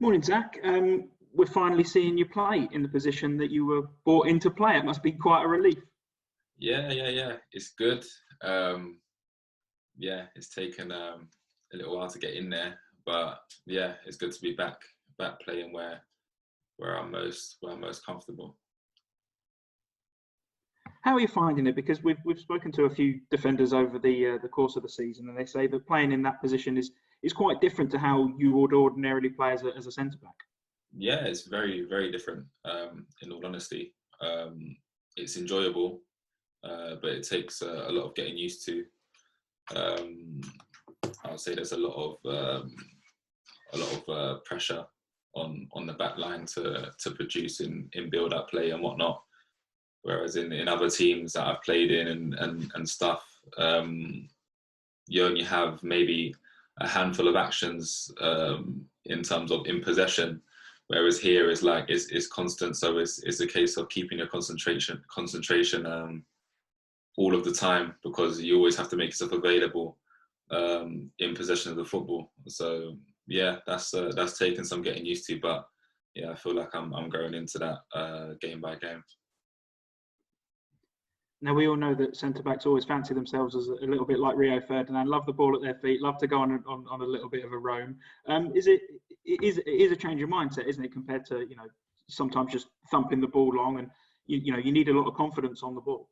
Morning, Zach. We're finally seeing you play in the position that you were brought in to play. It must be quite a relief. Yeah. It's good. Yeah, it's taken a little while to get in there, but yeah, it's good to be back playing where I'm most comfortable. How are you finding it? Because we've spoken to a few defenders over the course of the season, and they say that playing in that position is quite different to how you would ordinarily play as a centre back. Yeah, it's very different. In all honesty, it's enjoyable, but it takes a lot of getting used to. I would say there's a lot of pressure on the back line to produce in build up play and whatnot. Whereas in other teams that I've played in and stuff, you only have maybe a handful of actions in terms of in possession. Whereas here is constant, so it's a case of keeping your concentration all of the time, because you always have to make yourself available in possession of the football. So yeah, that's taken some getting used to, but yeah, I feel like I'm growing into that game by game. Now, we all know that centre-backs always fancy themselves as a little bit like Rio Ferdinand, love the ball at their feet, love to go on a little bit of a roam. It is a change of mindset, isn't it, compared to, sometimes just thumping the ball long, and you need a lot of confidence on the ball.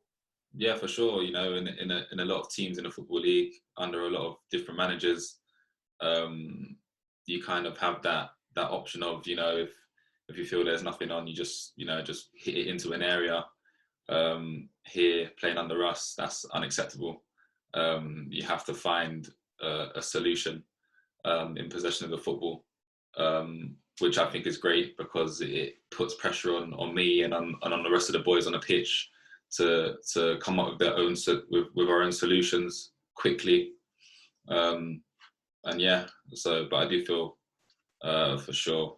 Yeah, for sure. In a lot of teams in the Football League, under a lot of different managers, you kind of have that option of, if you feel there's nothing on, you just hit it into an area. Here, playing under us, that's unacceptable. You have to find a solution in possession of the football, which I think is great, because it puts pressure on me and on the rest of the boys on the pitch to come up with their own with our own solutions quickly. And yeah, but I do feel for sure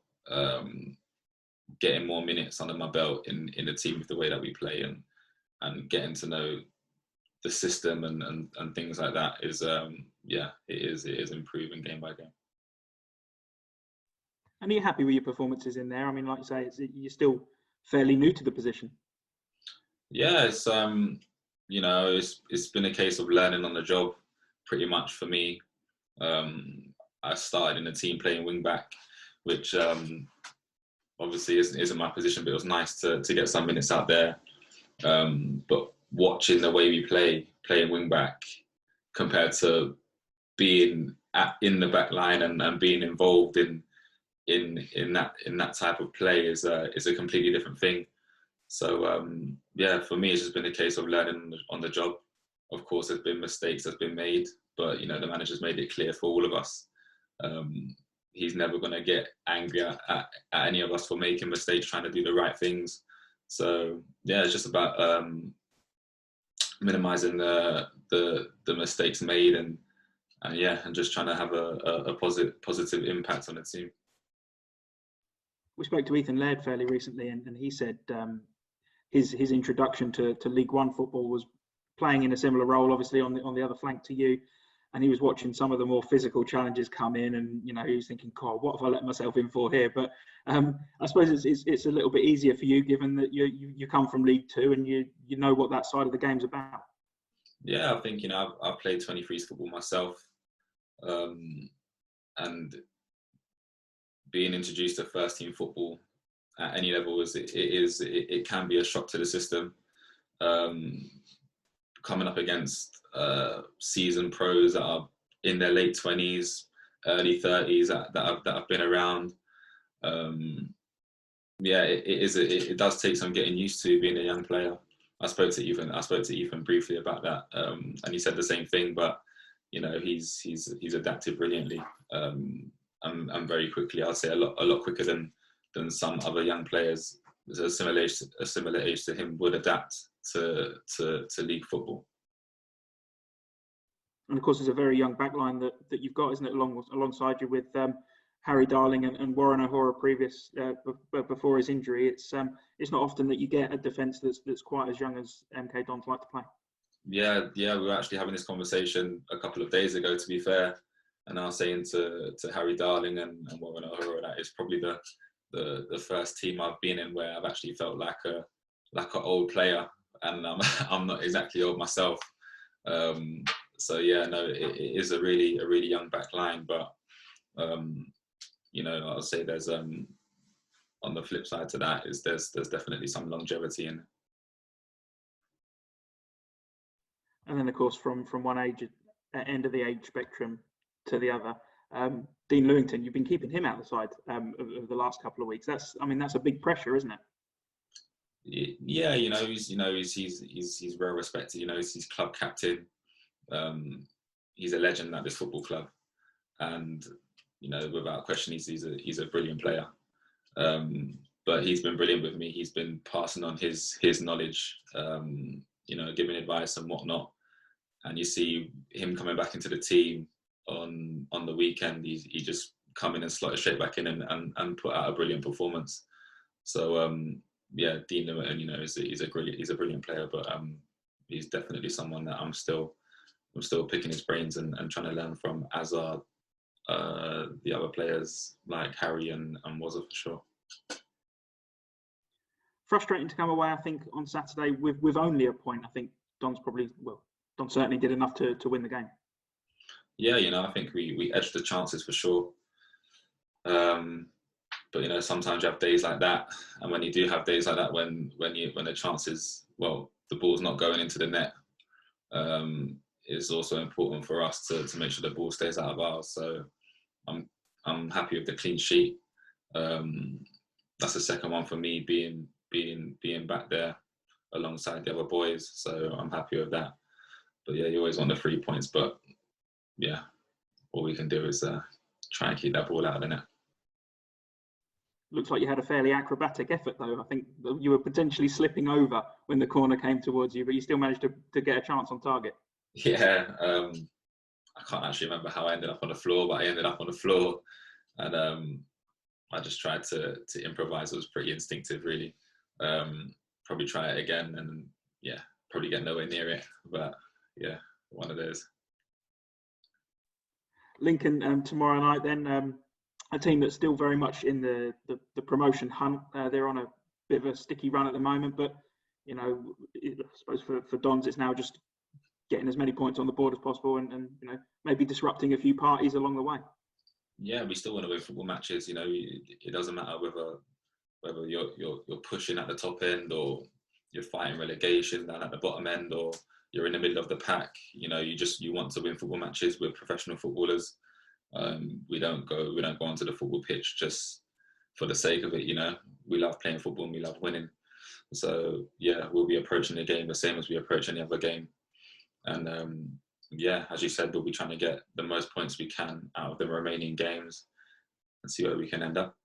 getting more minutes under my belt in the team with the way that we play, and getting to know the system and things like that is it is improving game by game. And are you happy with your performances in there? I mean, like you say, you're still fairly new to the position. Yeah, it's it's been a case of learning on the job, pretty much for me. I started in a team playing wing back, which obviously isn't my position, but it was nice to get some minutes out there. But watching the way we playing wing back compared to being in the back line and being involved in that type of play is a completely different thing. So yeah, for me, it's just been a case of learning on the job. Of course, there's been mistakes that's been made, but the manager's made it clear for all of us. He's never going to get angry at any of us for making mistakes, trying to do the right things. So yeah, it's just about minimizing the mistakes made and just trying to have a positive impact on the team. We spoke to Ethan Laird fairly recently, and he said his introduction to League One football was playing in a similar role, obviously on the other flank to you, and he was watching some of the more physical challenges come in, and he was thinking, God, what have I let myself in for here? But I suppose it's a little bit easier for you, given that you come from League Two and you know what that side of the game's about. Yeah, I think I've played 23s football myself, and being introduced to first team football at any level it can be a shock to the system. Coming up against seasoned pros that are in their late 20s, early 30s that have been around. It does take some getting used to being a young player. I spoke to Ethan briefly about that, and he said the same thing. But he's adapted brilliantly, and very quickly. I'd say a lot quicker than some other young players a similar age to him would adapt to league football. And of course, there's a very young backline that you've got, isn't it, alongside you with Harry Darling and Warren O'Hora before his injury. It's not often that you get a defence that's quite as young as MK Dons like to play. Yeah, we were actually having this conversation a couple of days ago, to be fair. And I was saying to Harry Darling and Warren O'Hara that it's probably the first team I've been in where I've actually felt like an old player, and I'm not exactly old myself. So yeah, no, it is a really young back line, but you know, I'll say there's on the flip side to that is there's definitely some longevity in it. And then, of course, from one end of the age spectrum to the other, Dean Lewington, you've been keeping him out the side of the last couple of weeks. That's a big pressure, isn't it? Yeah, you know, he's well respected. You know, he's club captain. He's a legend at this football club, and you know, without question, he's a brilliant player. But he's been brilliant with me. He's been passing on his knowledge, you know, giving advice and whatnot. And you see him coming back into the team on the weekend. He just come in and slotted straight back in and put out a brilliant performance. So yeah, Dean Lewington, you know, he's a brilliant player, but he's definitely someone that I'm still picking his brains and trying to learn from, as are the other players like Harry and Wazza for sure. Frustrating to come away, I think, on Saturday with only a point. I think Don certainly did enough to win the game. Yeah, you know, I think we edged the chances for sure. But you know, sometimes you have days like that, and when you do have days like that, when the chances, well, the ball's not going into the net, it's also important for us to make sure the ball stays out of ours. So I'm happy with the clean sheet. That's the second one for me, being back there alongside the other boys. So I'm happy with that. But yeah, you always want the 3 points, but yeah, all we can do is try and keep that ball out of the net. Looks like you had a fairly acrobatic effort, though. I think you were potentially slipping over when the corner came towards you, but you still managed to get a chance on target. Yeah, I can't actually remember how I ended up on the floor, but I ended up on the floor, and I just tried to improvise. It was pretty instinctive, really. Probably try it again, and yeah, probably get nowhere near it. But yeah, one of those. Lincoln tomorrow night, then. A team that's still very much in the promotion hunt. They're on a bit of a sticky run at the moment, but you know, I suppose for Dons, it's now just getting as many points on the board as possible, and you know, maybe disrupting a few parties along the way. Yeah, we still want to win football matches. You know, it doesn't matter whether you're pushing at the top end, or you're fighting relegation down at the bottom end, or you're in the middle of the pack. You know, you want to win football matches. We're professional footballers. We don't go onto the football pitch just for the sake of it. You know, we love playing football and we love winning. So yeah, we'll be approaching the game the same as we approach any other game. And yeah, as you said, we'll be trying to get the most points we can out of the remaining games and see where we can end up.